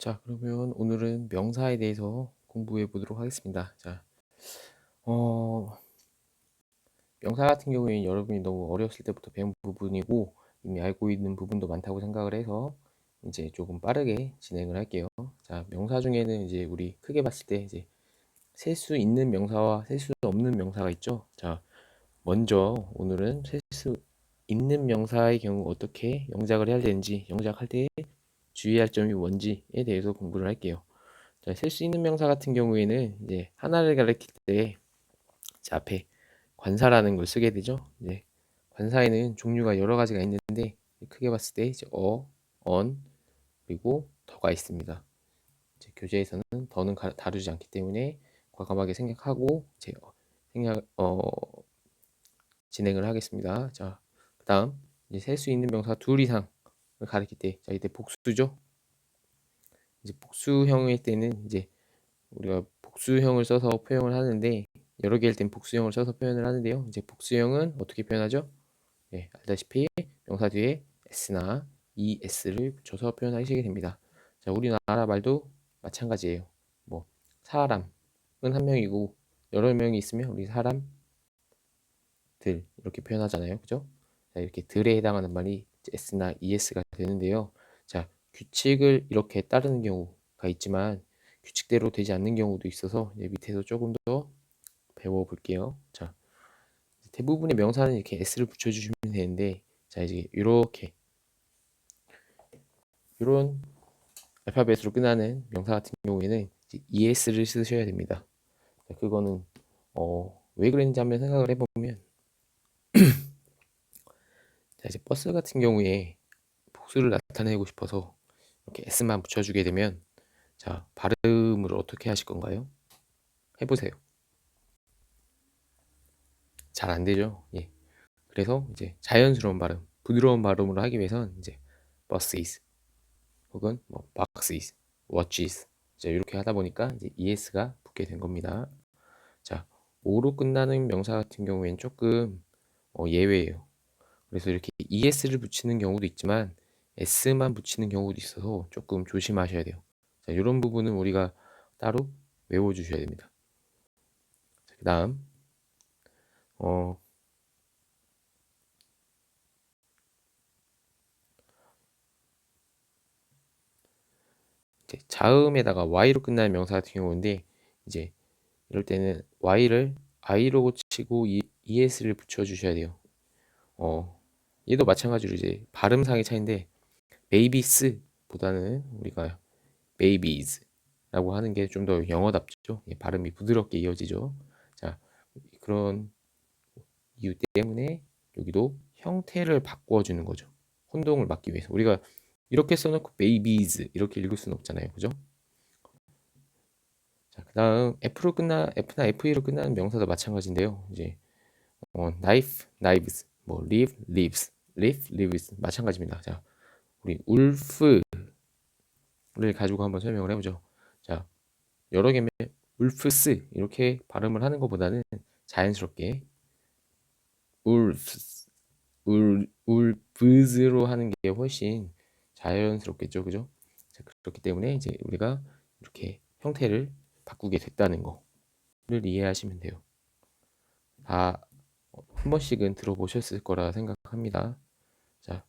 자, 그러면 오늘은 명사에 대해서 공부해 보도록 하겠습니다. 자, 어, 명사 같은 경우에는 여러분이 너무 어렸을 때부터 배운 부분이고 이미 알고 있는 부분도 많다고 생각을 해서 이제 조금 빠르게 진행을 할게요. 자, 명사 중에는 이제 우리 크게 봤을 때 이제 셀 수 있는 명사와 셀 수 없는 명사가 있죠. 자, 먼저 오늘은 셀 수 있는 명사의 경우 어떻게 영작을 해야 되는지, 영작할 때 주의할 점이 뭔지에 대해서 공부를 할게요. 자, 셀 수 있는 명사 같은 경우에는 이제 하나를 가리킬 때 앞에 관사라는 걸 쓰게 되죠. 이제 관사에는 종류가 여러 가지가 있는데 크게 봤을 때 이제 언 그리고 더가 있습니다. 이제 교재에서는 더는 다루지 않기 때문에 과감하게 생략하고 이제 생략 진행을 하겠습니다. 자, 그다음 이제 셀 수 있는 명사 둘 이상을 가리킬 때, 자 이때 복수죠. 이제 복수형일 때는 이제 우리가 복수형을 써서 표현을 하는데 여러 개일 땐 복수형을 써서 표현을 하는데요. 이제 복수형은 어떻게 표현하죠? 네, 알다시피 명사 뒤에 s나 es를 붙여서 표현하시게 됩니다. 자, 우리나라 말도 마찬가지예요. 뭐 사람은 한 명이고 여러 명이 있으면 우리 사람들 이렇게 표현하잖아요. 그죠? 자, 이렇게 들에 해당하는 말이 s나 es가 되는데요. 자, 규칙을 이렇게 따르는 경우가 있지만 규칙대로 되지 않는 경우도 있어서 밑에서 조금 더 배워볼게요. 자, 대부분의 명사는 이렇게 s를 붙여주시면 되는데, 자 이제 이렇게 이런 알파벳으로 끝나는 명사 같은 경우에는 이제 es를 쓰셔야 됩니다. 자, 그거는 왜 그랬는지 한번 생각을 해보면, 자 이제 버스 같은 경우에 복수를 나타내고 싶어서 이렇게 s만 붙여주게 되면, 자 발음을 어떻게 하실 건가요? 해보세요. 잘 안 되죠. 예. 그래서 이제 자연스러운 발음, 부드러운 발음으로 하기 위해선 이제 buses 혹은 뭐 boxes, watches 이제 이렇게 하다 보니까 이제 es가 붙게 된 겁니다. 자, o로 끝나는 명사 같은 경우에는 조금 예외예요. 그래서 이렇게 es를 붙이는 경우도 있지만 s만 붙이는 경우도 있어서 조금 조심하셔야 돼요. 자, 이런 부분은 우리가 따로 외워주셔야 됩니다. 그 다음 어, 이제 자음에다가 y로 끝나는 명사 같은 경우인데, 이제 이럴 때는 y를 i로 고치고 es를 붙여주셔야 돼요. 얘도 마찬가지로 이제 발음상의 차이인데 babies 보다는 우리가 babies라고 하는 게 좀 더 영어답죠. 예, 발음이 부드럽게 이어지죠. 자, 그런 이유 때문에 여기도 형태를 바꿔주는 거죠. 혼동을 막기 위해서. 우리가 이렇게 써놓고 babies 이렇게 읽을 수는 없잖아요. 그죠? 자, 그 다음 F나 FE로 끝나는 명사도 마찬가지인데요. 이제 knife, knives, 뭐 live, lives, live, lives 마찬가지입니다. 자, 우리 울프를 가지고 한번 설명을 해보죠. 자, 여러 개면 울프스 이렇게 발음을 하는 것보다는 자연스럽게 울프스, 울프즈로 하는 게 훨씬 자연스럽겠죠, 그죠? 자, 그렇기 때문에 이제 우리가 이렇게 형태를 바꾸게 됐다는 거를 이해하시면 돼요. 다 한 번씩은 들어보셨을 거라 생각합니다. 자,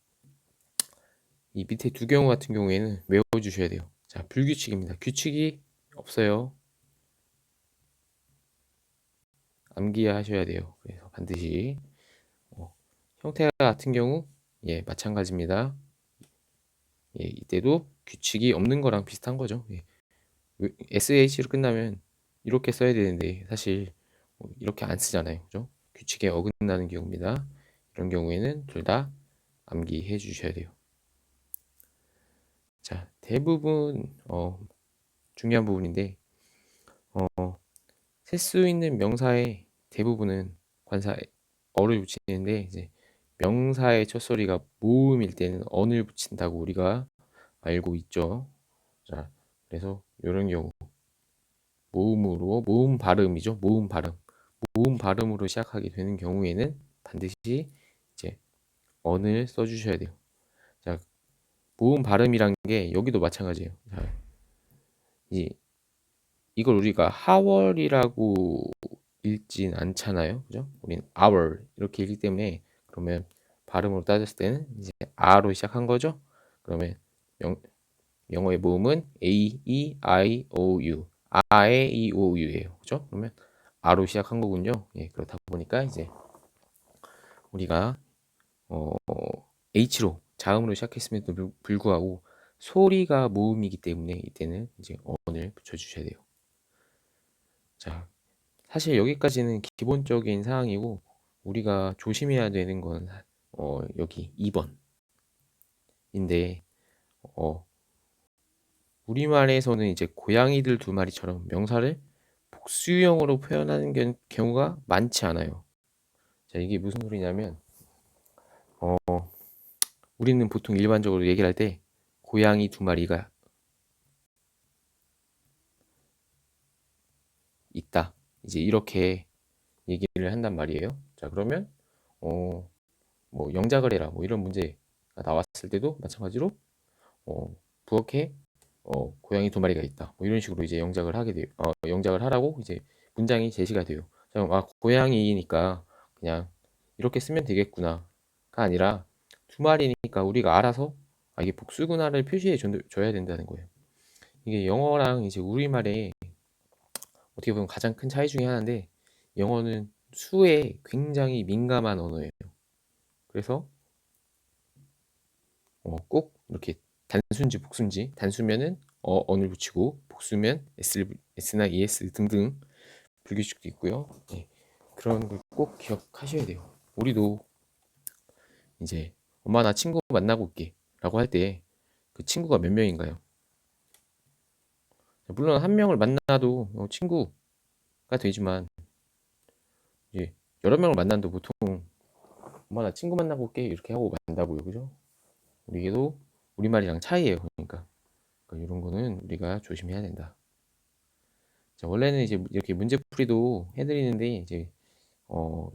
이 밑에 두 경우 같은 경우에는 외워주셔야 돼요. 자, 불규칙입니다. 규칙이 없어요. 암기하셔야 돼요. 그래서 반드시 형태 같은 경우 예 마찬가지입니다. 예, 이때도 규칙이 없는 거랑 비슷한 거죠. 예. SH로 끝나면 이렇게 써야 되는데 사실 이렇게 안 쓰잖아요. 그죠? 규칙에 어긋나는 경우입니다. 이런 경우에는 둘 다 암기해 주셔야 돼요. 자, 대부분 중요한 부분인데 셀 수 있는 명사의 대부분은 관사 어를 붙이는데, 이제 명사의 첫 소리가 모음일 때는 언을 붙인다고 우리가 알고 있죠. 자, 그래서 이런 경우 모음으로 모음 발음이죠. 모음 발음으로 시작하게 되는 경우에는 반드시 이제 언을 써주셔야 돼요. 자, 모음 발음이란 게 여기도 마찬가지예요. 자, 이제 이걸 우리가 하월이라고 읽진 않잖아요. 그죠? 우린 hour 이렇게 읽기 때문에 그러면 발음으로 따졌을 때는 이제 아로 시작한 거죠. 그러면 영어의 모음은 A, E, I, O, U. 아에 E, O, U예요. 그죠? 그러면 아로 시작한 거군요. 예, 그렇다 보니까 이제 우리가 H로 자음으로 시작했음에도 불구하고 소리가 모음이기 때문에 이때는 이제 언을 붙여주셔야 돼요. 자, 사실 여기까지는 기본적인 사항이고 우리가 조심해야 되는 건 여기 2번인데 우리말에서는 이제 고양이들 두 마리처럼 명사를 복수형으로 표현하는 경우가 많지 않아요. 자, 이게 무슨 소리냐면 우리는 보통 일반적으로 얘기를 할 때 고양이 두 마리가 있다. 이제 이렇게 얘기를 한단 말이에요. 자, 그러면 뭐 영작을 해라 뭐 이런 문제가 나왔을 때도 마찬가지로 부엌에 고양이 두 마리가 있다. 뭐 이런 식으로 이제 영작을 하게 돼요. 영작을 하라고 이제 문장이 제시가 돼요. 자, 그럼 고양이니까 그냥 이렇게 쓰면 되겠구나가 아니라 두 마리니까 우리가 알아서 이게 복수구나를 표시해 줘야 된다는 거예요. 이게 영어랑 이제 우리말의 어떻게 보면 가장 큰 차이 중에 하나인데 영어는 수에 굉장히 민감한 언어예요. 그래서 꼭 이렇게 단수인지 복수인지 단수면은 언을 붙이고 복수면 s나 es 등등 불규칙도 있고요. 네, 그런 걸 꼭 기억하셔야 돼요. 우리도 이제 엄마 나 친구 만나고 올게 라고 할 때 그 친구가 몇 명인가요? 물론 한 명을 만나도 친구가 되지만 이제 여러 명을 만나도 보통 엄마 나 친구 만나고 올게 이렇게 하고 만나고요. 그죠? 우리도 우리말이랑 차이예요. 그러니까 이런 거는 우리가 조심해야 된다. 자, 원래는 이제 이렇게 문제풀이도 해드리는데 이제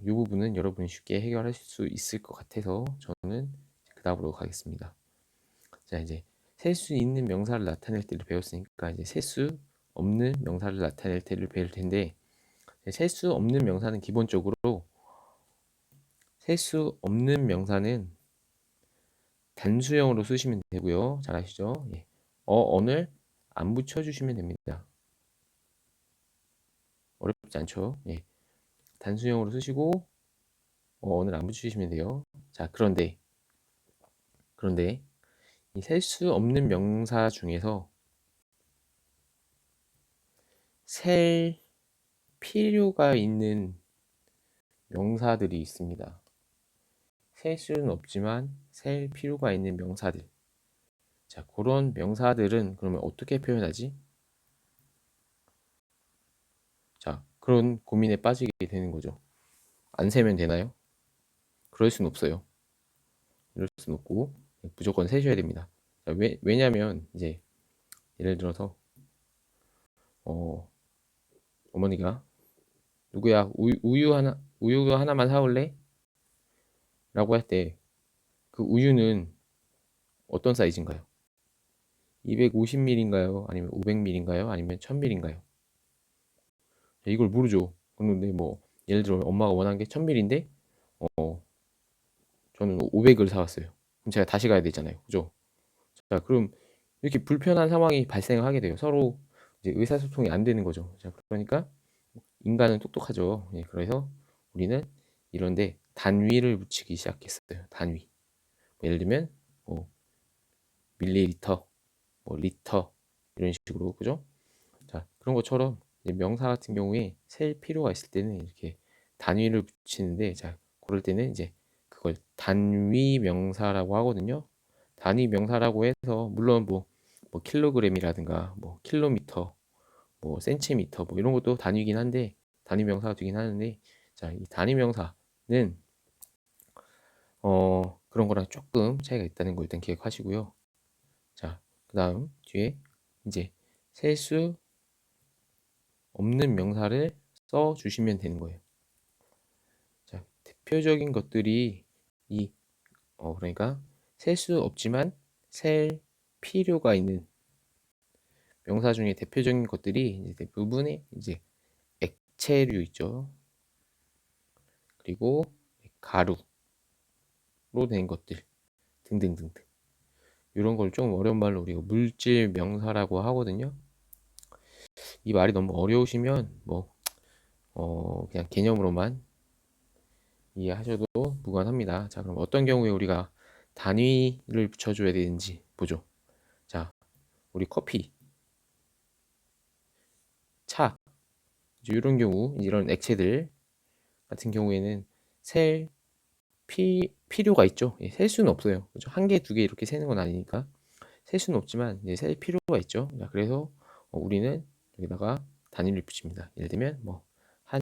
이 부분은 여러분이 쉽게 해결하실 수 있을 것 같아서 저는 그 다음으로 가겠습니다. 자, 이제 셀 수 있는 명사를 나타낼 때를 배웠으니까 이제 셀 수 없는 명사를 나타낼 때를 배울 텐데 셀 수 없는 명사는 기본적으로 셀 수 없는 명사는 단수형으로 쓰시면 되고요. 잘 아시죠? 예. 언을 안 붙여주시면 됩니다. 어렵지 않죠? 예. 단수형으로 쓰시고 언을 안 붙이시면 돼요. 자, 그런데 이 셀 수 없는 명사 중에서 셀 필요가 있는 명사들이 있습니다. 셀 수는 없지만 셀 필요가 있는 명사들. 자, 그런 명사들은 그러면 어떻게 표현하지? 자, 그런 고민에 빠지게 되는 거죠. 안 세면 되나요? 그럴 수는 없어요. 이럴 수는 없고 무조건 세셔야 됩니다. 자, 왜냐면 이제 예를 들어서 어머니가 누구야 우유 하나만 사올래? 라고 할 때 그 우유는 어떤 사이즈인가요? 250ml인가요? 아니면 500ml인가요? 아니면 1000ml인가요? 이걸 모르죠. 그런데 뭐 예를 들어 엄마가 원하는 게 1000ml인데 저는 500을 사왔어요. 그럼 제가 다시 가야 되잖아요. 그죠? 자, 그럼 이렇게 불편한 상황이 발생하게 돼요. 서로 이제 의사소통이 안 되는 거죠. 자, 그러니까 인간은 똑똑하죠. 예, 그래서 우리는 이런데 단위를 붙이기 시작했어요. 단위. 예를 들면 뭐 밀리리터, 뭐 리터 이런 식으로 그죠? 자, 그런 것처럼 명사 같은 경우에 셀 필요가 있을 때는 이렇게 단위를 붙이는데 자, 그럴 때는 이제 그걸 단위 명사라고 하거든요. 단위 명사라고 해서 물론 뭐 킬로그램이라든가 뭐 킬로미터, 뭐 센티미터 뭐 이런 것도 단위긴 한데 단위 명사가 되긴 하는데 자, 이 단위 명사는 그런 거랑 조금 차이가 있다는 거 일단 기억하시고요. 자, 그다음 뒤에 이제 셀 수 없는 명사를 써 주시면 되는 거예요. 자, 대표적인 것들이 그러니까 셀 수 없지만 셀 필요가 있는 명사 중에 대표적인 것들이 이제 대부분의 이제 액체류 있죠. 그리고 가루로 된 것들 등등등등. 이런 걸 좀 어려운 말로 우리가 물질 명사라고 하거든요. 이 말이 너무 어려우시면 뭐 그냥 개념으로만 이해하셔도 무관합니다. 자, 그럼 어떤 경우에 우리가 단위를 붙여줘야 되는지 보죠. 자, 우리 커피, 차, 이런 경우, 이런 액체들 같은 경우에는 셀 필요가 있죠. 예, 셀 수는 없어요. 그죠? 한 개, 두 개 이렇게 세는 건 아니니까 셀 수는 없지만 이제 셀 필요가 있죠. 자, 그래서 우리는 여기다가 단위를 붙입니다. 예를 들면 뭐 한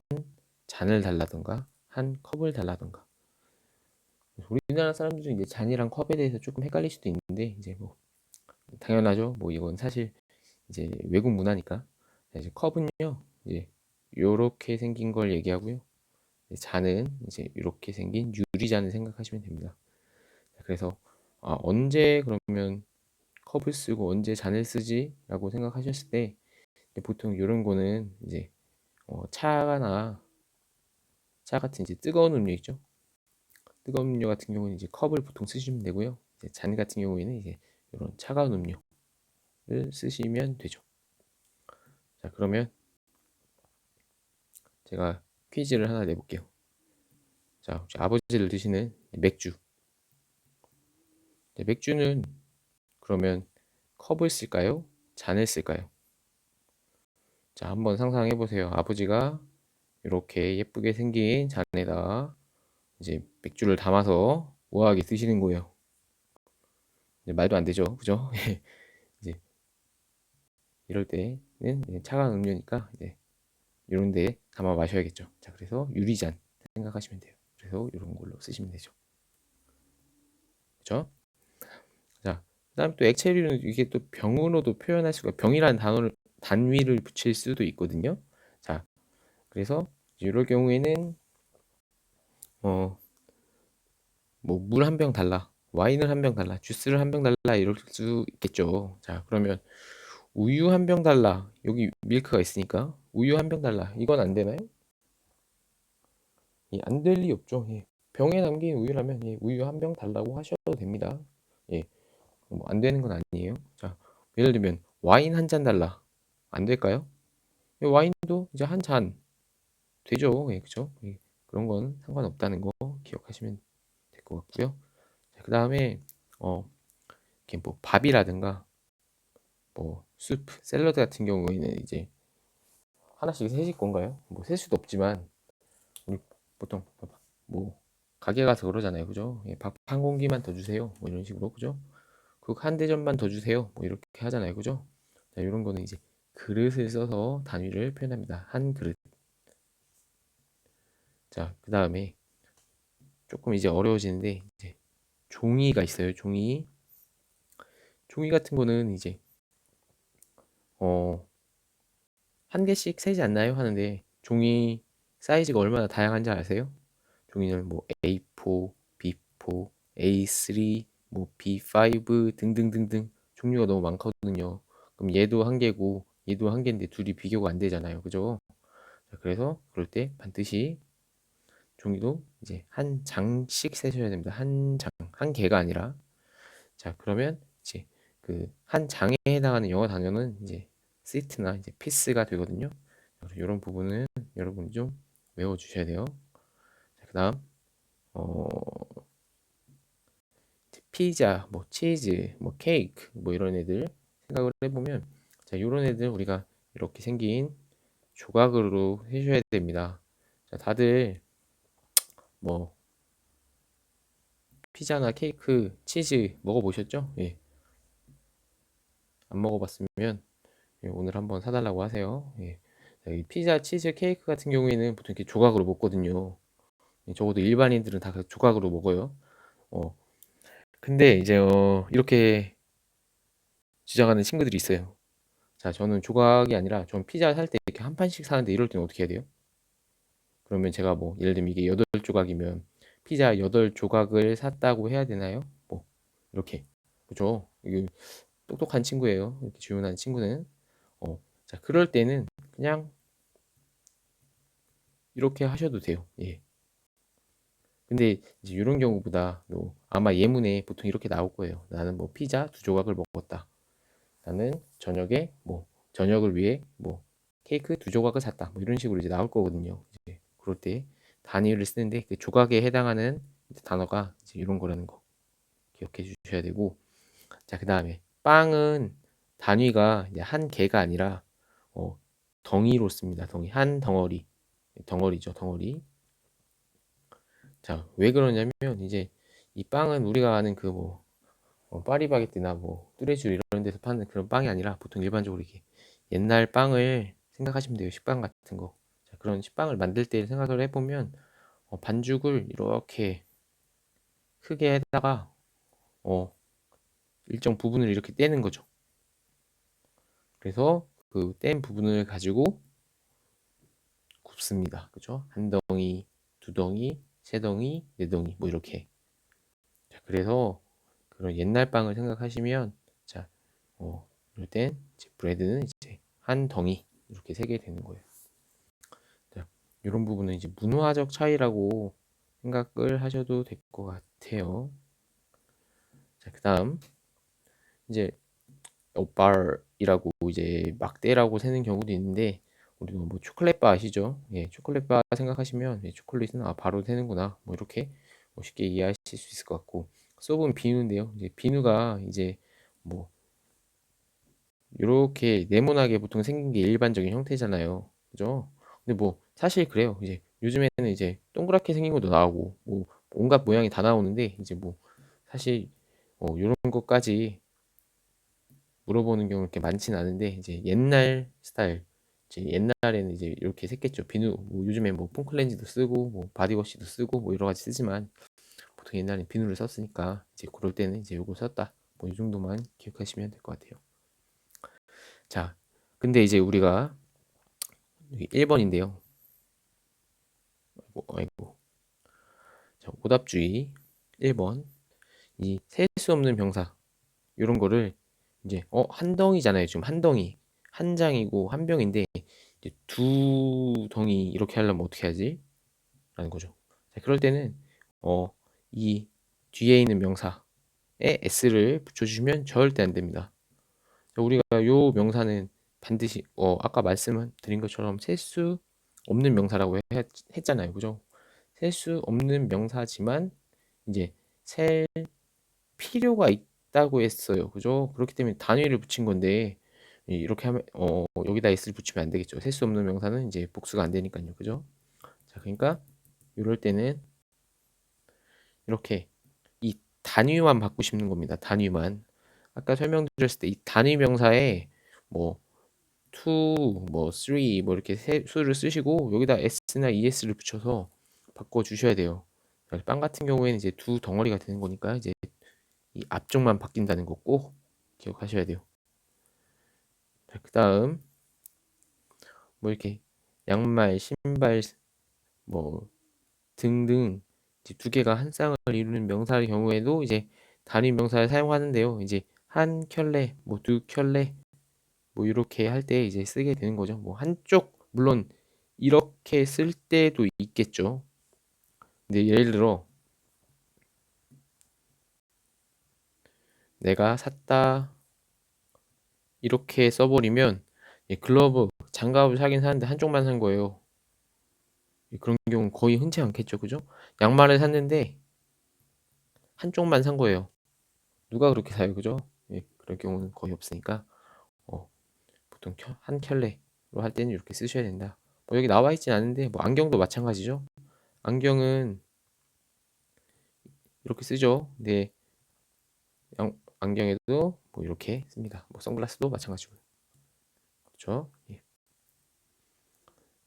잔을 달라던가 한 컵을 달라던가. 우리나라 사람들은 이제 잔이랑 컵에 대해서 조금 헷갈릴 수도 있는데 이제 뭐 당연하죠. 뭐 이건 사실 이제 외국 문화니까. 이제 컵은요 이제 요렇게 생긴 걸 얘기하고요. 잔은 이제 이렇게 생긴 유리잔을 생각하시면 됩니다. 그래서 언제 그러면 컵을 쓰고 언제 잔을 쓰지라고 생각하셨을 때 보통 이런 거는 이제 차나 차 같은 이제 뜨거운 음료 있죠. 뜨거운 음료 같은 경우는 이제 컵을 보통 쓰시면 되고요. 이제 잔 같은 경우에는 이제 이런 차가운 음료를 쓰시면 되죠. 자, 그러면 제가 퀴즈를 하나 내볼게요. 자, 혹시 아버지를 드시는 맥주. 맥주는 그러면 컵을 쓸까요? 잔을 쓸까요? 자, 한번 상상해 보세요. 아버지가 이렇게 예쁘게 생긴 잔에다 이제 맥주를 담아서 우아하게 드시는 거예요. 말도 안 되죠, 그죠? 이제 이럴 때는 차가운 음료니까 이제 이런 데 담아 마셔야겠죠. 자, 그래서 유리잔 생각하시면 돼요. 그래서 이런 걸로 쓰시면 되죠. 그죠? 자, 그다음 또 액체류는 이게 또 병으로도 표현할 수가 병이라는 단위를 붙일 수도 있거든요. 자, 그래서 이럴 경우에는 뭐 물 한 병 달라, 와인을 한 병 달라, 주스를 한 병 달라 이럴 수 있겠죠. 자, 그러면 우유 한 병 달라. 여기 밀크가 있으니까 우유 한 병 달라. 이건 안 되나요? 예, 안 될 리 없죠. 예. 병에 담긴 우유라면 예, 우유 한 병 달라고 하셔도 됩니다. 예, 뭐 안 되는 건 아니에요. 자, 예를 들면 와인 한 잔 달라. 안 될까요? 예, 와인도 이제 한 잔 되죠. 예, 그죠? 예, 그런 건 상관없다는 거 기억하시면 될 것 같고요. 그 다음에 이렇게 뭐 밥이라든가 뭐 수프, 샐러드 같은 경우에는 이제 하나씩 세실 건가요? 뭐 셀 수도 없지만 우리 보통 뭐 가게 가서 그러잖아요, 그죠? 예, 밥 한 공기만 더 주세요, 뭐 이런 식으로, 그죠? 국 한 대접만 더 주세요, 뭐 이렇게 하잖아요, 그죠? 자, 이런 거는 이제 그릇을 써서 단위를 표현합니다. 한 그릇. 자, 그 다음에 조금 이제 어려워지는데 이제 종이가 있어요, 종이. 종이 같은 거는 이제 어, 한 개씩 세지 않나요? 하는데 종이 사이즈가 얼마나 다양한지 아세요? 종이는 뭐 A4, B4, A3, 뭐 B5 등등등등 종류가 너무 많거든요. 그럼 얘도 한 개고 얘도 한 개인데 둘이 비교가 안 되잖아요. 그죠? 자, 그래서 그럴 때 반드시 종이도 이제 한 장씩 세셔야 됩니다. 한 장, 한 개가 아니라. 자, 그러면 이제 그 한 장에 해당하는 영어 단어는 이제 시트나 이제 피스가 되거든요. 이런 부분은 여러분이 좀 외워 주셔야 돼요. 자, 그다음 어 피자, 뭐 치즈, 뭐 케이크, 뭐 이런 애들 생각을 해보면 자, 이런 애들 우리가 이렇게 생긴 조각으로 해줘야 됩니다. 자, 다들 뭐 피자나 케이크, 치즈 먹어보셨죠? 예. 안 먹어봤으면 예, 오늘 한번 사달라고 하세요. 예. 자, 이 피자, 치즈, 케이크 같은 경우에는 보통 이렇게 조각으로 먹거든요. 예, 적어도 일반인들은 다 조각으로 먹어요. 어, 근데 이제 이렇게 주장하는 친구들이 있어요. 자, 저는 조각이 아니라 전 피자 살 때 이렇게 한 판씩 사는데 이럴 때는 어떻게 해야 돼요? 그러면 제가 뭐 예를 들면 이게 8조각이면 피자 8조각을 샀다고 해야 되나요? 뭐 이렇게. 그죠? 이게 똑똑한 친구예요. 이렇게 질문하는 친구는. 자, 그럴 때는 그냥 이렇게 하셔도 돼요. 예. 근데 이제 이런 경우보다 아마 예문에 보통 이렇게 나올 거예요. 나는 뭐 피자 2조각을 먹었다. 나는 저녁을 위해 뭐 케이크 2조각을 샀다. 뭐 이런 식으로 이제 나올 거거든요. 이제 그럴 때 단위를 쓰는데 그 조각에 해당하는 단어가 이제 이런 거라는 거 기억해 주셔야 되고, 자, 그 다음에 빵은 단위가 이제 한 개가 아니라 덩이로 씁니다. 덩이, 한 덩어리, 덩어리죠, 덩어리. 자, 왜 그러냐면 이제 이 빵은 우리가 아는 그 파리바게뜨나 뭐 뚜레쥬 이런 데서 파는 그런 빵이 아니라 보통 일반적으로 이렇게 옛날 빵을 생각하시면 돼요. 식빵 같은 거. 자, 그런 식빵을 만들 때 생각을 해보면 반죽을 이렇게 크게 해다가 일정 부분을 이렇게 떼는 거죠. 그래서 그 뗀 부분을 가지고 굽습니다. 그죠? 한 덩이, 두 덩이, 세 덩이, 네 덩이 뭐 이렇게. 자, 그래서 그런 옛날 빵을 생각하시면, 자, 이럴 땐 이제 브레드는 이제 한 덩이 이렇게 세게 되는 거예요. 자, 이런 부분은 이제 문화적 차이라고 생각을 하셔도 될 것 같아요. 자, 그다음 이제 bar이라고 이제 막대라고 세는 경우도 있는데, 우리가 뭐 초콜릿 바 아시죠? 예, 초콜릿 바 생각하시면 초콜릿은 바로 세는구나 뭐 이렇게 쉽게 이해하실 수 있을 것 같고, 수업은 비누인데요. 이제 비누가 이제 뭐 이렇게 네모나게 보통 생긴 게 일반적인 형태잖아요. 그죠? 근데 뭐 사실 그래요. 이제 요즘에는 이제 동그랗게 생긴 것도 나오고 뭐 온갖 모양이 다 나오는데, 이제 뭐 사실 이런 것까지 물어보는 경우 이렇게 많지는 않은데, 이제 옛날 스타일, 이제 옛날에는 이제 이렇게 샜겠죠. 비누 뭐 요즘에 뭐 폼클렌즈도 쓰고 뭐 바디워시도 쓰고 뭐 여러 가지 쓰지만, 보통 옛날엔 비누를 썼으니까 이제 그럴 때는 이제 요거 썼다. 뭐 이 정도만 기억하시면 될 것 같아요. 자, 근데 이제 우리가 여기 1번인데요. 아이고. 자, 오답주의 1번. 이 셀 수 없는 병사. 이런 거를 이제 한 덩이잖아요. 지금 한 덩이. 한 장이고 한 병인데 이제 두 덩이 이렇게 하려면 어떻게 하지? 라는 거죠. 자, 그럴 때는 이 뒤에 있는 명사에 s를 붙여주시면 절대 안 됩니다. 자, 우리가 요 명사는 반드시 아까 말씀드린 것처럼 셀 수 없는 명사라고 했잖아요. 그죠? 셀 수 없는 명사지만 이제 셀 필요가 있다고 했어요. 그죠? 그렇기 때문에 단위를 붙인 건데, 이렇게 하면 여기다 s를 붙이면 안 되겠죠. 셀 수 없는 명사는 이제 복수가 안 되니까요. 그죠? 자, 그러니까 이럴 때는 이렇게 이 단위만 바꾸시는 겁니다. 단위만. 아까 설명드렸을 때 이 단위 명사에 뭐 2, 뭐 3, 뭐 이렇게 수를 쓰시고 여기다 s나 es를 붙여서 바꿔 주셔야 돼요. 빵 같은 경우에는 이제 두 덩어리가 되는 거니까 이제 이 앞쪽만 바뀐다는 거 꼭 기억하셔야 돼요. 자, 그다음 뭐 이렇게 양말, 신발 뭐 등등 이제 두 개가 한 쌍을 이루는 명사의 경우에도 이제 단위 명사를 사용하는데요. 이제 한 켤레, 뭐 두 켤레 뭐 이렇게 할 때 이제 쓰게 되는 거죠. 뭐 한쪽 물론 이렇게 쓸 때도 있겠죠. 근데 예를 들어 내가 샀다 이렇게 써버리면 글러브, 장갑을 사긴 사는데 한쪽만 산 거예요. 그런 경우는 거의 흔치 않겠죠, 그죠? 양말을 샀는데 한쪽만 산 거예요. 누가 그렇게 사요, 그죠? 그럴 경우는 거의 없으니까 보통 한 켤레로 할 때는 이렇게 쓰셔야 된다. 뭐 여기 나와 있진 않은데 뭐 안경도 마찬가지죠. 안경은 이렇게 쓰죠. 근데 안경에도 뭐 이렇게 씁니다. 뭐 선글라스도 마찬가지고요. 그렇죠? 예.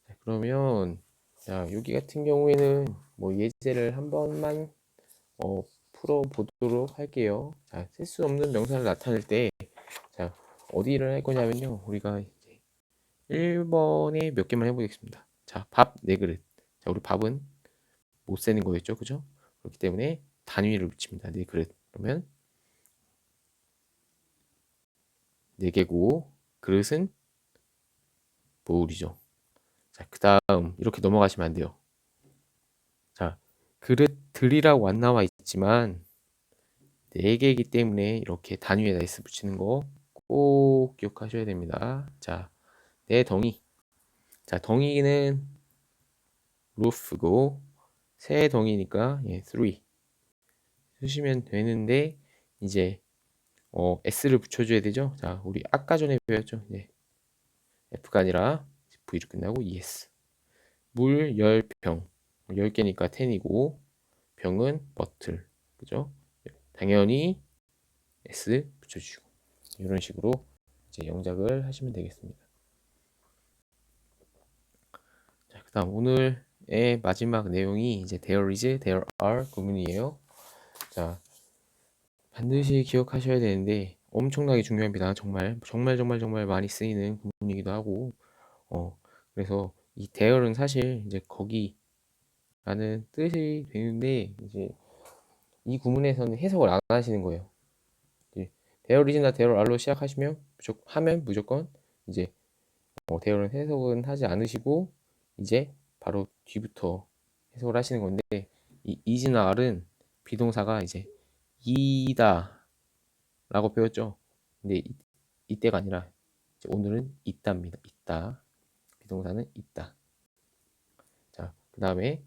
자, 그러면 자, 여기 같은 경우에는 뭐 예제를 한 번만 풀어 보도록 할게요. 자, 셀 수 없는 명사를 나타낼 때 자, 어디를 할 거냐면요. 우리가 이제 1번에 몇 개만 해보겠습니다. 자, 밥 4그릇. 자, 우리 밥은 못 세는 거였죠. 그죠? 그렇기 때문에 단위를 붙입니다. 4그릇. 그러면 4개고 그릇은 boul이죠. 자, 그 다음 이렇게 넘어가시면 안 돼요. 자, 그릇들이라고 안 나와 있지만 4개이기 때문에 이렇게 단위에다 S 붙이는 거 꼭 기억하셔야 됩니다. 자, 내 덩이. 자, 덩이는 roof고 세 덩이니까 3 쓰시면 되는데 이제 S를 붙여줘야 되죠. 자, 우리 아까 전에 배웠죠. F가 아니라 V로 끝나고 ES. 물 10병. 10개니까 10이고 병은 버틀. 그죠? 당연히 S 붙여주시고 이런 식으로 이제 영작을 하시면 되겠습니다. 자, 그다음 오늘의 마지막 내용이 이제 there is, there are 구문이에요. 자, 반드시 기억하셔야 되는데 엄청나게 중요합니다. 정말 많이 쓰이는 구문이기도 하고 그래서 이 there는 사실 이제 거기라는 뜻이 되는데 이제 이 구문에서는 해석을 안 하시는 거예요. there is나 there are로 시작하시면 무조건 이제 there는 해석은 하지 않으시고 이제 바로 뒤부터 해석을 하시는 건데 이 is나 are는 비동사가 이제 이다 라고 배웠죠. 근데 이때가 아니라 오늘은 있답니다. 있다. 비동사는 있다. 자, 그 다음에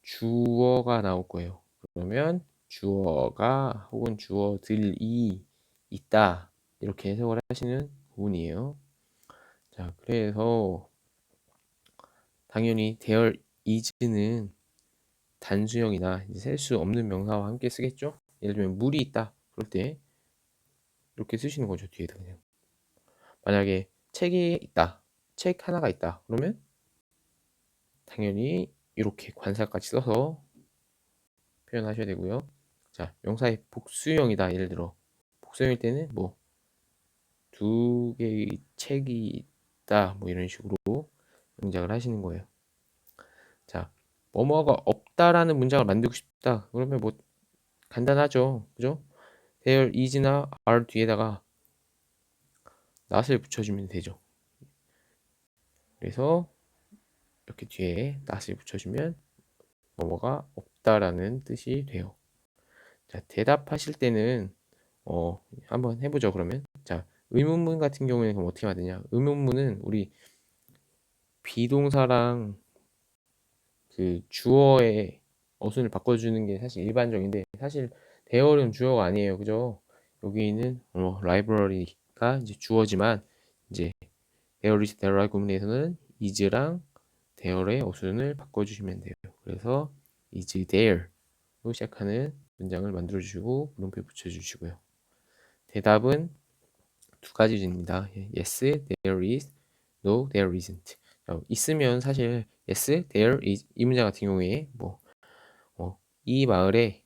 주어가 나올 거예요. 그러면 주어가 혹은 주어들이 있다. 이렇게 해석을 하시는 부분이에요. 자, 그래서 당연히 there is는 단수형이나 셀 수 없는 명사와 함께 쓰겠죠. 예를 들면 물이 있다. 그럴 때 이렇게 쓰시는 거죠. 뒤에다 그냥. 만약에 책이 있다. 책 하나가 있다. 그러면 당연히 이렇게 관사까지 써서 표현하셔야 되고요. 자, 명사의 복수형이다. 예를 들어 복수형일 때는 뭐 2개의 책이 있다. 뭐 이런 식으로 문장을 하시는 거예요. 자, 뭐뭐가 없다라는 문장을 만들고 싶다. 그러면 뭐 간단하죠. 그죠? there is나 are 뒤에다가 not을 붙여주면 되죠. 그래서 이렇게 뒤에 not을 붙여주면 뭐뭐가 없다라는 뜻이 돼요. 자, 대답하실 때는 한번 해보죠. 그러면 자, 의문문 같은 경우에는 그럼 어떻게 하면 되냐? 의문문은 우리 비동사랑 그 주어의 어순을 바꿔주는 게 사실 일반적인데 사실 대어는 주어가 아니에요. 그죠? 여기는 라이브러리가 이제 주어지만 이제 there is, there are 구문에서는 is랑 there의 어순을 바꿔주시면 돼요. 그래서 is there로 시작하는 문장을 만들어 주시고 물음표 붙여 주시고요. 대답은 두 가지입니다. yes, there is, no, there isn't. 있으면 사실 yes, there is 이 문장 같은 경우에 이 마을에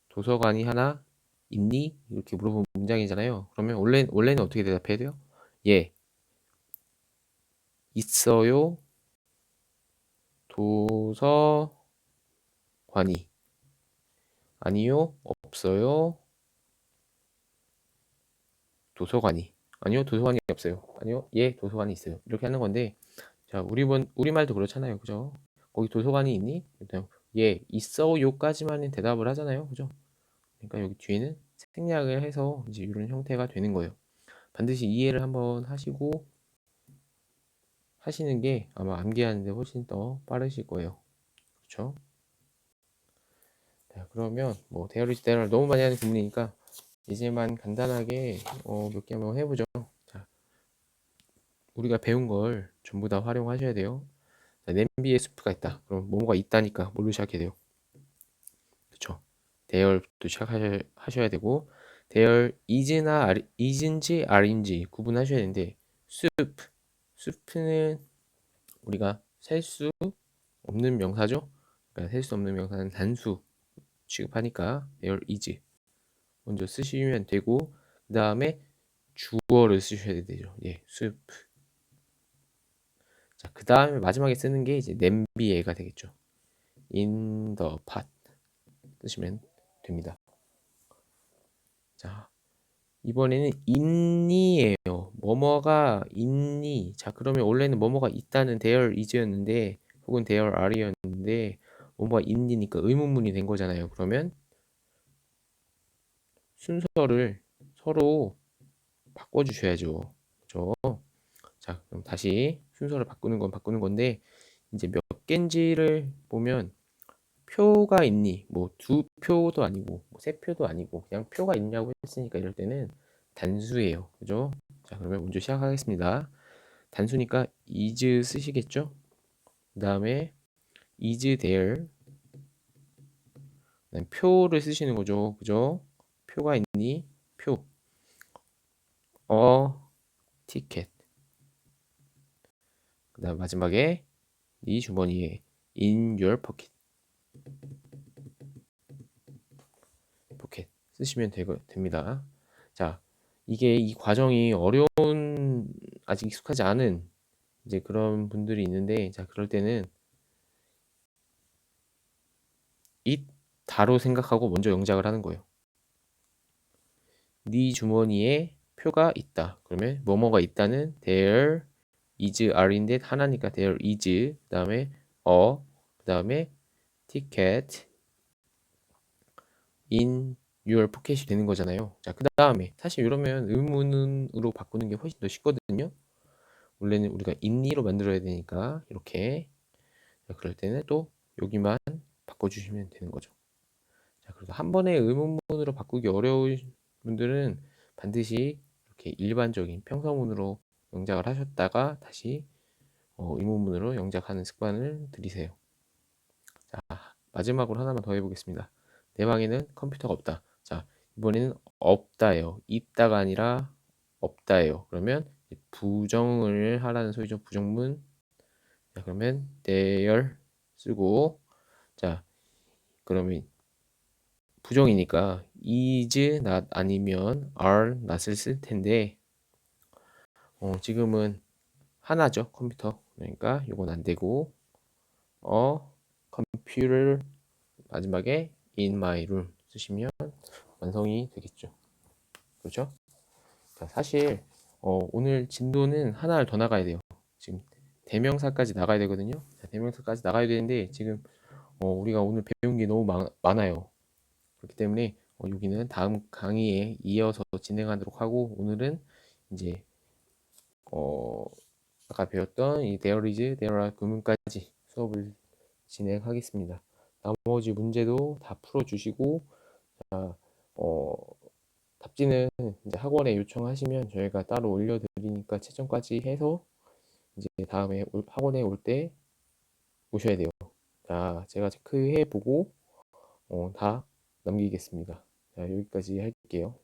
도서관이 하나 있니? 이렇게 물어본 문장이잖아요. 그러면 원래는 어떻게 대답해야 돼요? 예, 있어요. 도서관이. 아니요, 없어요. 도서관이. 아니요, 도서관이 없어요. 아니요, 예, 도서관이 있어요. 이렇게 하는 건데, 자, 우리말도 그렇잖아요. 그죠? 거기 도서관이 있니? 일단, 예, 있어요까지만 대답을 하잖아요. 그죠? 그러니까 여기 뒤에는 생략을 해서 이제 이런 형태가 되는 거예요. 반드시 이해를 한번 하시고 하시는 게 아마 암기하는데 훨씬 더 빠르실 거예요. 그렇죠? 자, 그러면 뭐 데어리지 데어를 너무 많이 하는 구문이니까 이제만 간단하게 몇 개 한번 해보죠. 자, 우리가 배운 걸 전부 다 활용하셔야 돼요. 자, 냄비에 수프가 있다. 그럼 뭐뭐가 있다니까 뭘로 시작해야 돼요? 그렇죠? 대열부터 시작하셔야 되고 대열 is인지 are인지 구분하셔야 되는데 수프는 우리가 셀 수 없는 명사죠. 그러니까 셀 수 없는 명사는 단수 취급하니까 there is 먼저 쓰시면 되고 그 다음에 주어를 쓰셔야 되죠. 예, soup. 자, 그 다음에 마지막에 쓰는 게 이제 냄비에가 되겠죠. in the pot 쓰시면 됩니다. 자, 이번에는 있니예요. 뭐뭐가 있니? 자, 그러면 원래는 뭐뭐가 있다는 there is였는데 혹은 there are였는데 뭐뭐가 있니니까 의문문이 된 거잖아요. 그러면 순서를 서로 바꿔주셔야죠. 그죠? 자, 그럼 다시 순서를 바꾸는 건 바꾸는 건데 이제 몇 개인지를 보면 표가 있니? 뭐 두 표도 아니고 뭐 세 표도 아니고 그냥 표가 있냐고 했으니까 이럴 때는 단수예요. 그죠? 자, 그러면 먼저 시작하겠습니다. 단수니까 is 쓰시겠죠? 그 다음에 is there. 그다음에 표를 쓰시는 거죠. 그죠? 표가 있니? 표. ticket. 그 다음 마지막에 네 주머니에 in your pocket 쓰시면 됩니다. 자, 이게 이 과정이 어려운 아직 익숙하지 않은 이제 그런 분들이 있는데 자, 그럴 때는 it다로 생각하고 먼저 영작을 하는 거예요. 네 주머니에 표가 있다. 그러면 뭐뭐가 있다는 there is are인데 하나니까 there is 그다음에 그다음에 ticket in your pocket이 되는 거잖아요. 자, 그다음에 사실 이러면 의문으로 바꾸는 게 훨씬 더 쉽거든요. 원래는 우리가 있니로 만들어야 되니까 이렇게. 자, 그럴 때는 또 여기만 바꿔주시면 되는 거죠. 자, 그래서 한 번에 의문문으로 바꾸기 어려운 분들은 반드시 이렇게 일반적인 평서문으로 영작을 하셨다가 다시 의문문으로 영작하는 습관을 들이세요. 자, 마지막으로 하나만 더 해보겠습니다. 내 방에는 컴퓨터가 없다. 자, 이번에는 없다예요. 있다가 아니라 없다예요. 그러면 부정을 하라는 소리죠. 부정문. 자, 그러면 there 쓰고 자, 그러면 부정이니까 is not 아니면 are not을 쓸 텐데 지금은 하나죠. 컴퓨터. 그러니까 이건 안 되고 computer 마지막에 in my room 쓰시면 완성이 되겠죠. 그렇죠? 자, 사실 오늘 진도는 하나를 더 나가야 돼요. 지금 대명사까지 나가야 되거든요. 자, 대명사까지 나가야 되는데 지금 우리가 오늘 배운 게 너무 많아요. 그렇기 때문에 여기는 다음 강의에 이어서 진행하도록 하고 오늘은 이제 아까 배웠던 이 there is, there are 구문까지 수업을 진행하겠습니다. 나머지 문제도 다 풀어주시고 어, 답지는 이제 학원에 요청하시면 저희가 따로 올려드리니까 채점까지 해서 이제 다음에 학원에 올 때 오셔야 돼요. 자, 제가 체크해 보고 다 남기겠습니다. 자, 여기까지 할게요.